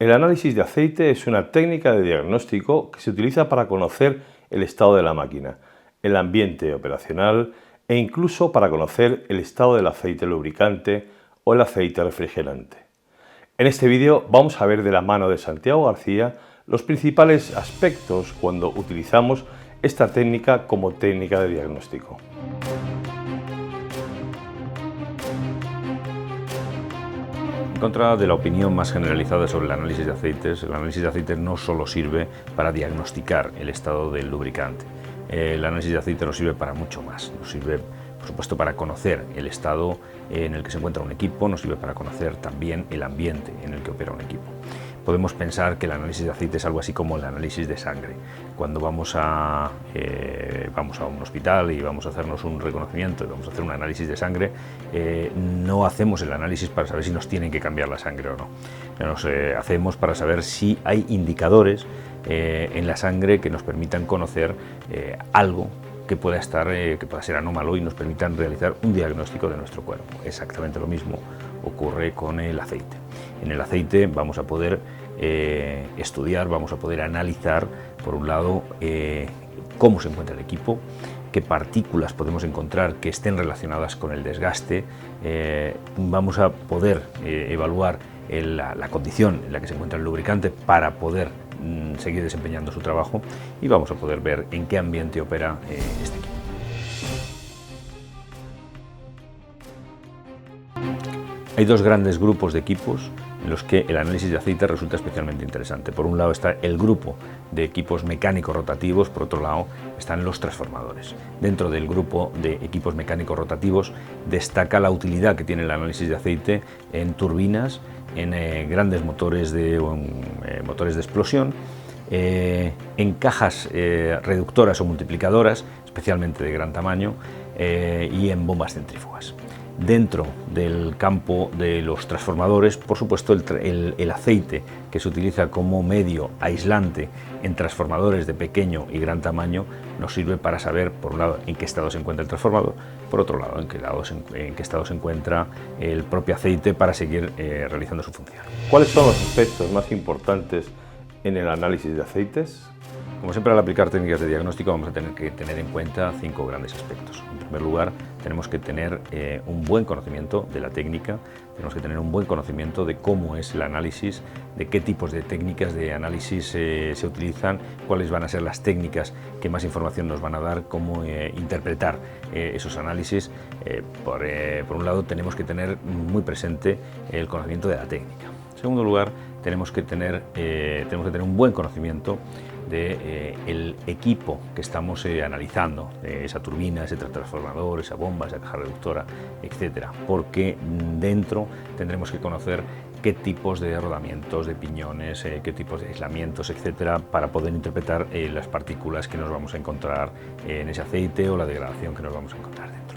El análisis de aceite es una técnica de diagnóstico que se utiliza para conocer el estado de la máquina, el ambiente operacional e incluso para conocer el estado del aceite lubricante o el aceite refrigerante. En este vídeo vamos a ver de la mano de Santiago García los principales aspectos cuando utilizamos esta técnica como técnica de diagnóstico. En contra de la opinión más generalizada sobre el análisis de aceites no solo sirve para diagnosticar el estado del lubricante. El análisis de aceite nos sirve para mucho más. Nos sirve, por supuesto, para conocer el estado en el que se encuentra un equipo, nos sirve para conocer también el ambiente en el que opera un equipo. Podemos pensar que el análisis de aceite es algo así como el análisis de sangre. Cuando vamos a un hospital y vamos a hacernos un reconocimiento y vamos a hacer un análisis de sangre, no hacemos el análisis para saber si nos tienen que cambiar la sangre o no. Nos hacemos para saber si hay indicadores en la sangre que nos permitan conocer algo que pueda ser anómalo y nos permitan realizar un diagnóstico de nuestro cuerpo. Exactamente lo mismo ocurre con el aceite. En el aceite vamos a poder estudiar, vamos a poder analizar, por un lado, cómo se encuentra el equipo, qué partículas podemos encontrar que estén relacionadas con el desgaste, vamos a poder evaluar la condición en la que se encuentra el lubricante para poder seguir desempeñando su trabajo y vamos a poder ver en qué ambiente opera este equipo. Hay dos grandes grupos de equipos en los que el análisis de aceite resulta especialmente interesante. Por un lado está el grupo de equipos mecánicos rotativos, por otro lado están los transformadores. Dentro del grupo de equipos mecánicos rotativos destaca la utilidad que tiene el análisis de aceite en turbinas, en grandes motores de explosión, en cajas reductoras o multiplicadoras, especialmente de gran tamaño, y en bombas centrífugas. Dentro del campo de los transformadores, por supuesto, el aceite que se utiliza como medio aislante en transformadores de pequeño y gran tamaño nos sirve para saber, por un lado, en qué estado se encuentra el transformador, por otro lado, en qué estado se encuentra el propio aceite para seguir realizando su función. ¿Cuáles son los aspectos más importantes en el análisis de aceites? Como siempre, al aplicar técnicas de diagnóstico vamos a tener que tener en cuenta 5 grandes aspectos. En primer lugar, tenemos que tener un buen conocimiento de la técnica, tenemos que tener un buen conocimiento de cómo es el análisis, de qué tipos de técnicas de análisis se utilizan, cuáles van a ser las técnicas que más información nos van a dar, cómo interpretar esos análisis. Por un lado, tenemos que tener muy presente el conocimiento de la técnica. En segundo lugar, tenemos que tener un buen conocimiento del equipo que estamos analizando, esa turbina, ese transformador, esa bomba, esa caja reductora, etcétera, porque dentro tendremos que conocer qué tipos de rodamientos, de piñones, qué tipos de aislamientos, etcétera, para poder interpretar las partículas que nos vamos a encontrar en ese aceite o la degradación que nos vamos a encontrar dentro.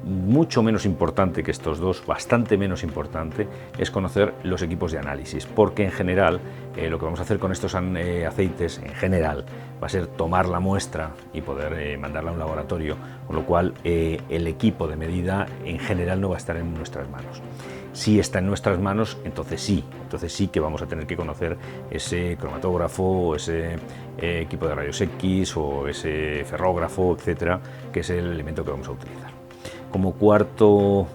Mucho menos importante que estos dos, bastante menos importante, es conocer los equipos de análisis, porque en general lo que vamos a hacer con estos aceites en general va a ser tomar la muestra y poder mandarla a un laboratorio, con lo cual el equipo de medida en general no va a estar en nuestras manos. Si está en nuestras manos, entonces sí que vamos a tener que conocer ese cromatógrafo o ese equipo de rayos X o ese ferrógrafo, etcétera, que es el elemento que vamos a utilizar. Como cuarto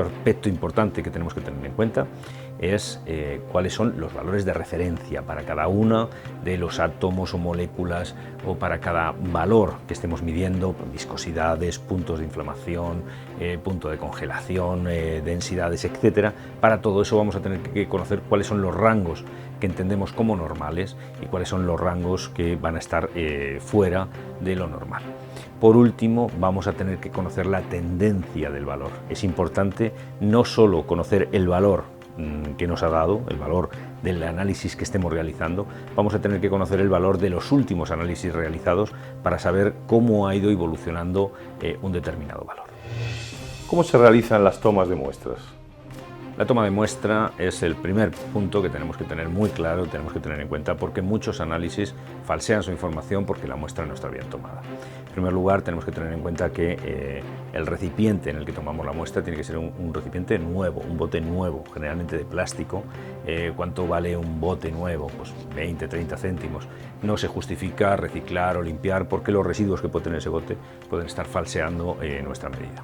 aspecto importante que tenemos que tener en cuenta es cuáles son los valores de referencia para cada uno de los átomos o moléculas o para cada valor que estemos midiendo, viscosidades, puntos de inflamación, punto de congelación, densidades, etcétera. Para todo eso vamos a tener que conocer cuáles son los rangos que entendemos como normales y cuáles son los rangos que van a estar fuera de lo normal. Por último, vamos a tener que conocer la tendencia del valor. Es importante no solo conocer el valor que nos ha dado, el valor del análisis que estemos realizando, vamos a tener que conocer el valor de los últimos análisis realizados para saber cómo ha ido evolucionando un determinado valor. ¿Cómo se realizan las tomas de muestras? La toma de muestra es el primer punto que tenemos que tener muy claro, tenemos que tener en cuenta, porque muchos análisis falsean su información porque la muestra no está bien tomada. En primer lugar, tenemos que tener en cuenta que el recipiente en el que tomamos la muestra tiene que ser un recipiente nuevo, un bote nuevo, generalmente de plástico. ¿Cuánto vale un bote nuevo? Pues 20, 30 céntimos. No se justifica reciclar o limpiar porque los residuos que puede tener ese bote pueden estar falseando nuestra medida.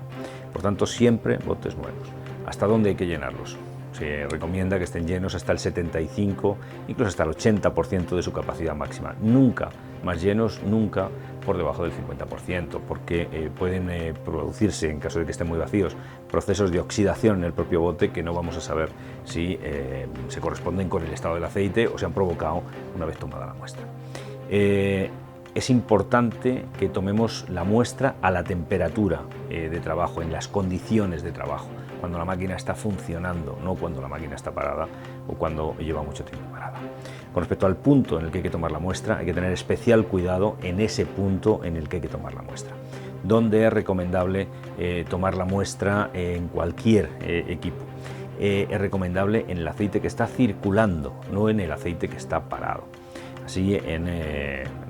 Por tanto, siempre botes nuevos. ¿Hasta dónde hay que llenarlos? Se recomienda que estén llenos hasta el 75, incluso hasta el 80% de su capacidad máxima. Nunca más llenos, nunca por debajo del 50%, porque pueden producirse, en caso de que estén muy vacíos, procesos de oxidación en el propio bote que no vamos a saber si se corresponden con el estado del aceite o se han provocado una vez tomada la muestra. Es importante que tomemos la muestra a la temperatura de trabajo, en las condiciones de trabajo, cuando la máquina está funcionando, no cuando la máquina está parada o cuando lleva mucho tiempo parada. Con respecto al punto en el que hay que tomar la muestra, hay que tener especial cuidado en ese punto en el que hay que tomar la muestra. ¿Dónde es recomendable tomar la muestra en cualquier equipo? Es recomendable en el aceite que está circulando, no en el aceite que está parado. Así en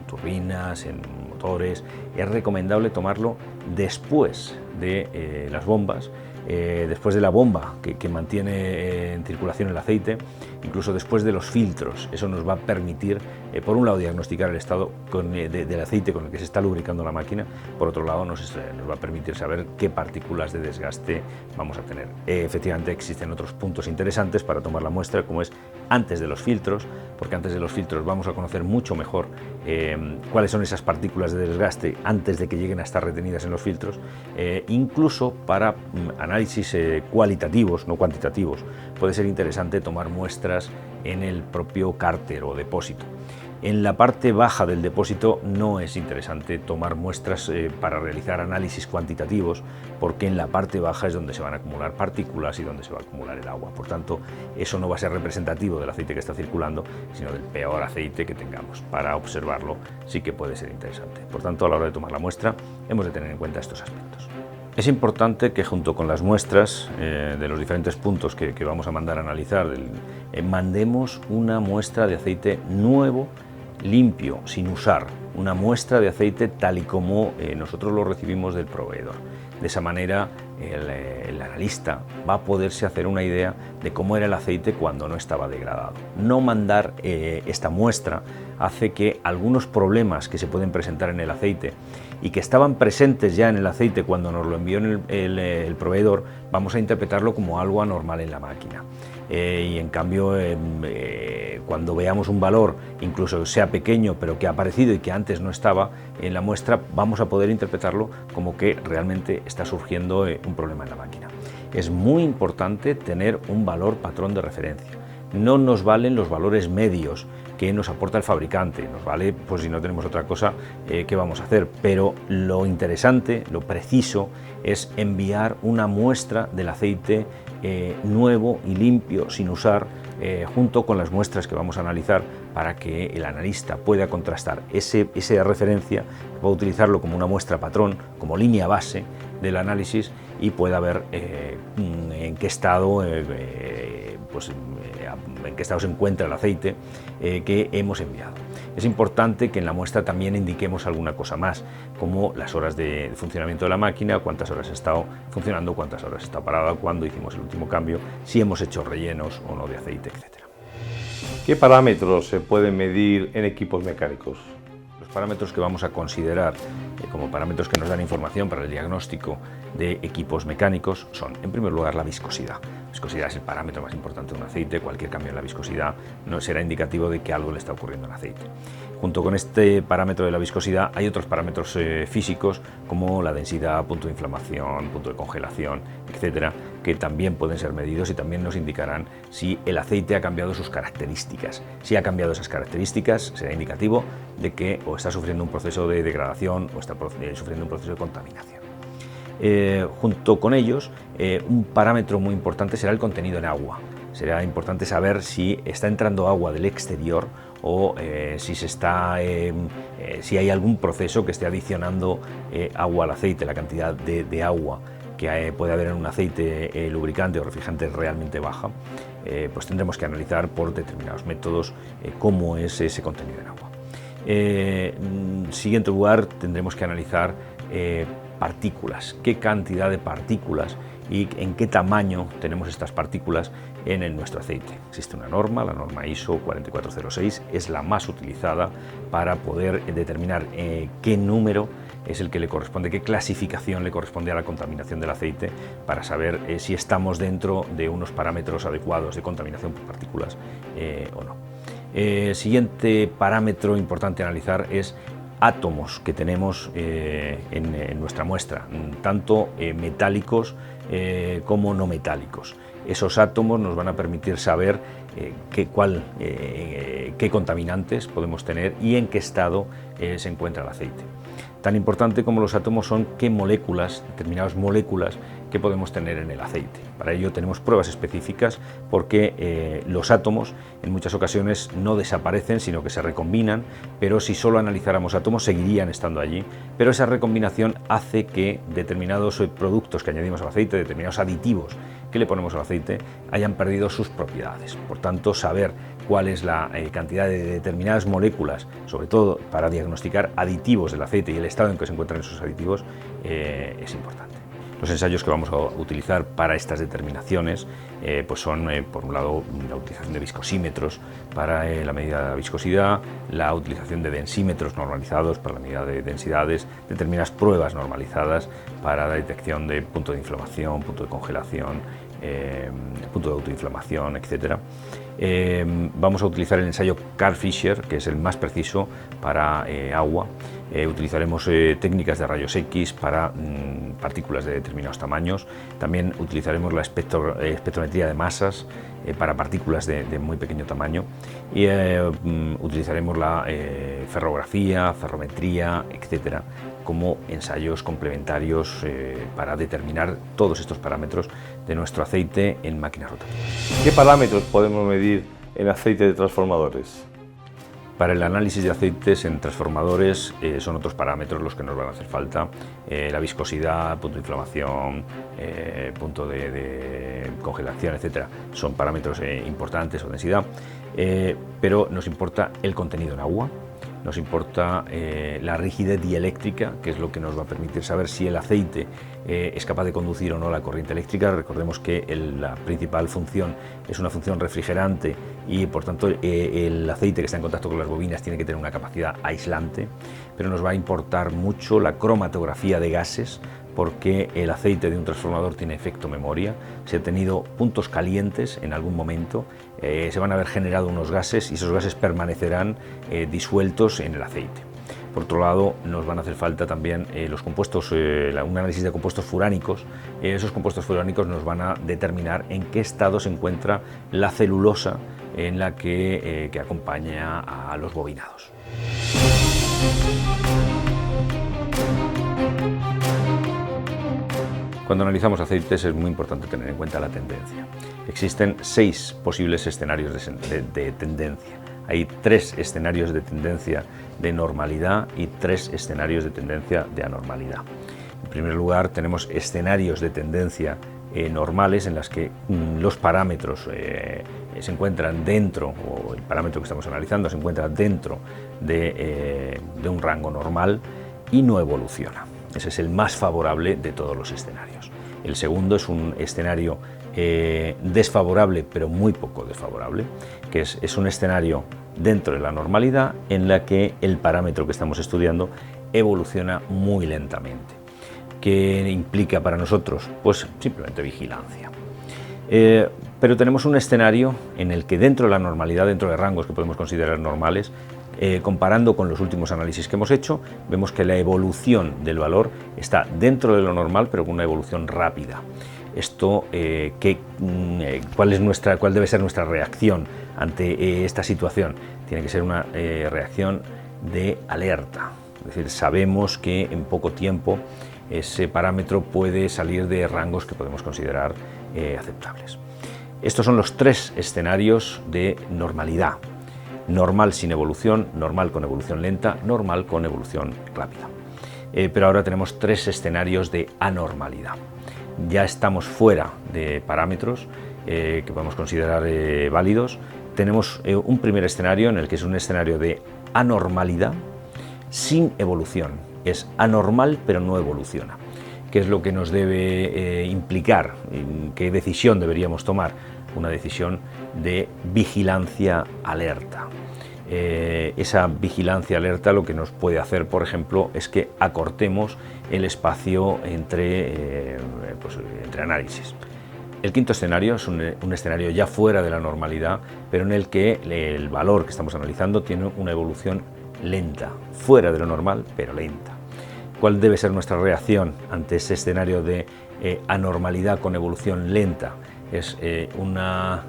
turbinas, en motores, es recomendable tomarlo después de las bombas, después de la bomba que mantiene en circulación el aceite, incluso después de los filtros. Eso nos va a permitir, por un lado, diagnosticar el estado del aceite con el que se está lubricando la máquina, por otro lado, nos va a permitir saber qué partículas de desgaste vamos a tener. Efectivamente, existen otros puntos interesantes para tomar la muestra, como es antes de los filtros, porque antes de los filtros vamos a conocer mucho mejor cuáles son esas partículas de desgaste antes de que lleguen a estar retenidas en los filtros, incluso para análisis cualitativos, no cuantitativos. Puede ser interesante tomar muestras en el propio cárter o depósito. En la parte baja del depósito no es interesante tomar muestras para realizar análisis cuantitativos, porque en la parte baja es donde se van a acumular partículas y donde se va a acumular el agua. Por tanto, eso no va a ser representativo del aceite que está circulando, sino del peor aceite que tengamos. Para observarlo sí que puede ser interesante. Por tanto, a la hora de tomar la muestra hemos de tener en cuenta estos aspectos. Es importante que junto con las muestras de los diferentes puntos que vamos a mandar a analizar, mandemos una muestra de aceite nuevo, limpio, sin usar, una muestra de aceite tal y como nosotros lo recibimos del proveedor. De esa manera el analista va a poderse hacer una idea de cómo era el aceite cuando no estaba degradado. No mandar esta muestra hace que algunos problemas que se pueden presentar en el aceite y que estaban presentes ya en el aceite cuando nos lo envió el proveedor, vamos a interpretarlo como algo anormal en la máquina. Y en cambio, cuando veamos un valor, incluso sea pequeño, pero que ha aparecido y que antes no estaba en la muestra, vamos a poder interpretarlo como que realmente está surgiendo un problema en la máquina. Es muy importante tener un valor patrón de referencia. No nos valen los valores medios que nos aporta el fabricante, nos vale pues si no tenemos otra cosa que vamos a hacer, pero lo interesante, lo preciso es enviar una muestra del aceite nuevo y limpio, sin usar, junto con las muestras que vamos a analizar, para que el analista pueda contrastar esa referencia, pueda utilizarlo como una muestra patrón, como línea base del análisis, y pueda ver en qué estado se encuentra el aceite que hemos enviado. Es importante que en la muestra también indiquemos alguna cosa más, como las horas de funcionamiento de la máquina, cuántas horas ha estado funcionando, cuántas horas está parada, cuándo hicimos el último cambio, si hemos hecho rellenos o no de aceite, etc. ¿Qué parámetros se pueden medir en equipos mecánicos? Los parámetros que vamos a considerar como parámetros que nos dan información para el diagnóstico de equipos mecánicos son, en primer lugar, la viscosidad. La viscosidad es el parámetro más importante de un aceite. Cualquier cambio en la viscosidad no será indicativo de que algo le está ocurriendo al aceite. Junto con este parámetro de la viscosidad hay otros parámetros físicos, como la densidad, punto de inflamación, punto de congelación, etcétera, que también pueden ser medidos y también nos indicarán si el aceite ha cambiado sus características. Si ha cambiado esas características, será indicativo de que o está sufriendo un proceso de degradación o está sufriendo un proceso de contaminación. Junto con ellos, un parámetro muy importante será el contenido en agua. Será importante saber si está entrando agua del exterior o si hay algún proceso que esté adicionando agua al aceite, la cantidad de agua que puede haber en un aceite lubricante o refrigerante realmente baja, pues tendremos que analizar por determinados métodos cómo es ese contenido en agua. En siguiente lugar, tendremos que analizar partículas, qué cantidad de partículas y en qué tamaño tenemos estas partículas en nuestro aceite. Existe una norma, la norma ISO 4406, es la más utilizada para poder determinar qué número es el que le corresponde, qué clasificación le corresponde a la contaminación del aceite, para saber si estamos dentro de unos parámetros adecuados de contaminación por partículas o no. Siguiente parámetro importante a analizar es átomos que tenemos en nuestra muestra, tanto metálicos como no metálicos. Esos átomos nos van a permitir saber qué contaminantes podemos tener y en qué estado se encuentra el aceite. Tan importante como los átomos son qué moléculas, determinadas moléculas que podemos tener en el aceite. Para ello tenemos pruebas específicas porque los átomos en muchas ocasiones no desaparecen, sino que se recombinan, pero si solo analizáramos átomos seguirían estando allí, pero esa recombinación hace que determinados productos que añadimos al aceite, determinados aditivos que le ponemos al aceite, hayan perdido sus propiedades. Por tanto, saber cuál es la cantidad de determinadas moléculas, sobre todo para diagnosticar aditivos del aceite y el estado en que se encuentran esos aditivos, es importante. Los ensayos que vamos a utilizar para estas determinaciones pues son, por un lado, la utilización de viscosímetros para la medida de la viscosidad, la utilización de densímetros normalizados para la medida de densidades, determinadas pruebas normalizadas para la detección de punto de inflamación, punto de congelación, punto de autoinflamación, etc. Vamos a utilizar el ensayo Carl Fisher, que es el más preciso para agua. Utilizaremos técnicas de rayos X para partículas de determinados tamaños. También utilizaremos la espectrometría de masas para partículas de muy pequeño tamaño. Y utilizaremos la ferrografía, ferrometría, etcétera, como ensayos complementarios para determinar todos estos parámetros de nuestro aceite en máquinas rotativas. ¿Qué parámetros podemos medir en aceite de transformadores? Para el análisis de aceites en transformadores son otros parámetros los que nos van a hacer falta. La viscosidad, punto de inflamación, punto de congelación, etcétera, son parámetros importantes, o densidad, pero nos importa el contenido en agua, nos importa la rigidez dieléctrica, que es lo que nos va a permitir saber si el aceite es capaz de conducir o no la corriente eléctrica. Recordemos que la principal función es una función refrigerante y por tanto el aceite que está en contacto con las bobinas tiene que tener una capacidad aislante, pero nos va a importar mucho la cromatografía de gases, porque el aceite de un transformador tiene efecto memoria. Si ha tenido puntos calientes en algún momento, se van a haber generado unos gases y esos gases permanecerán disueltos en el aceite. Por otro lado, nos van a hacer falta también los compuestos, un análisis de compuestos furánicos. Esos compuestos furánicos nos van a determinar en qué estado se encuentra la celulosa en la que acompaña a los bobinados. Cuando analizamos aceites es muy importante tener en cuenta la tendencia. Existen 6 posibles escenarios de tendencia. Hay 3 escenarios de tendencia de normalidad y 3 escenarios de tendencia de anormalidad. En primer lugar, tenemos escenarios de tendencia normales en las que los parámetros se encuentran dentro, o el parámetro que estamos analizando se encuentra dentro de un rango normal y no evoluciona. Ese es el más favorable de todos los escenarios. El segundo es un escenario desfavorable, pero muy poco desfavorable, que es un escenario dentro de la normalidad en la que el parámetro que estamos estudiando evoluciona muy lentamente. ¿Qué implica para nosotros? Pues simplemente vigilancia. Pero tenemos un escenario en el que dentro de la normalidad, dentro de rangos que podemos considerar normales, comparando con los últimos análisis que hemos hecho, vemos que la evolución del valor está dentro de lo normal, pero con una evolución rápida. Esto, ¿cuál debe ser nuestra reacción ante esta situación? Tiene que ser una reacción de alerta. Es decir, sabemos que en poco tiempo ese parámetro puede salir de rangos que podemos considerar aceptables. Estos son los 3 escenarios de normalidad. Normal sin evolución, normal con evolución lenta, normal con evolución rápida. Pero ahora tenemos 3 escenarios de anormalidad. ya estamos fuera de parámetros que podemos considerar válidos. Tenemos un primer escenario en el que es un escenario de anormalidad sin evolución. Es anormal pero no evoluciona. ¿Qué es lo que nos debe implicar? ¿Qué decisión deberíamos tomar? Una decisión de vigilancia alerta. Esa vigilancia alerta lo que nos puede hacer, por ejemplo, es que acortemos el espacio entre análisis. El quinto escenario es un escenario ya fuera de la normalidad, pero en el que el valor que estamos analizando tiene una evolución lenta, fuera de lo normal, pero lenta. ¿Cuál debe ser nuestra reacción ante ese escenario de anormalidad con evolución lenta? Es una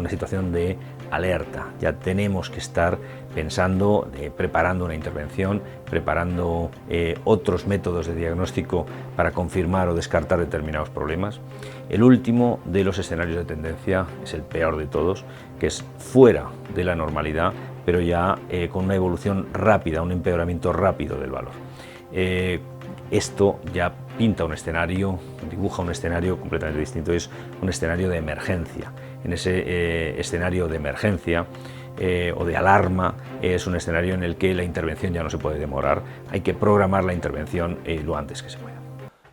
situación de alerta. Ya tenemos que estar pensando, preparando una intervención, preparando otros métodos de diagnóstico para confirmar o descartar determinados problemas. El último de los escenarios de tendencia es el peor de todos, que es fuera de la normalidad, pero ya con una evolución rápida, un empeoramiento rápido del valor. Esto ya pinta un escenario, dibuja un escenario completamente distinto, es un escenario de emergencia. En ese escenario de emergencia o de alarma es un escenario en el que la intervención ya no se puede demorar, hay que programar la intervención lo antes que se pueda.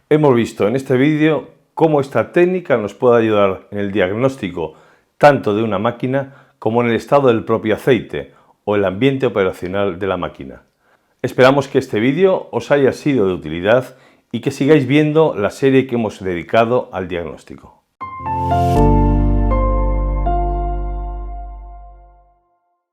Hemos visto en este vídeo cómo esta técnica nos puede ayudar en el diagnóstico tanto de una máquina como en el estado del propio aceite o el ambiente operacional de la máquina. Esperamos que este vídeo os haya sido de utilidad y que sigáis viendo la serie que hemos dedicado al diagnóstico.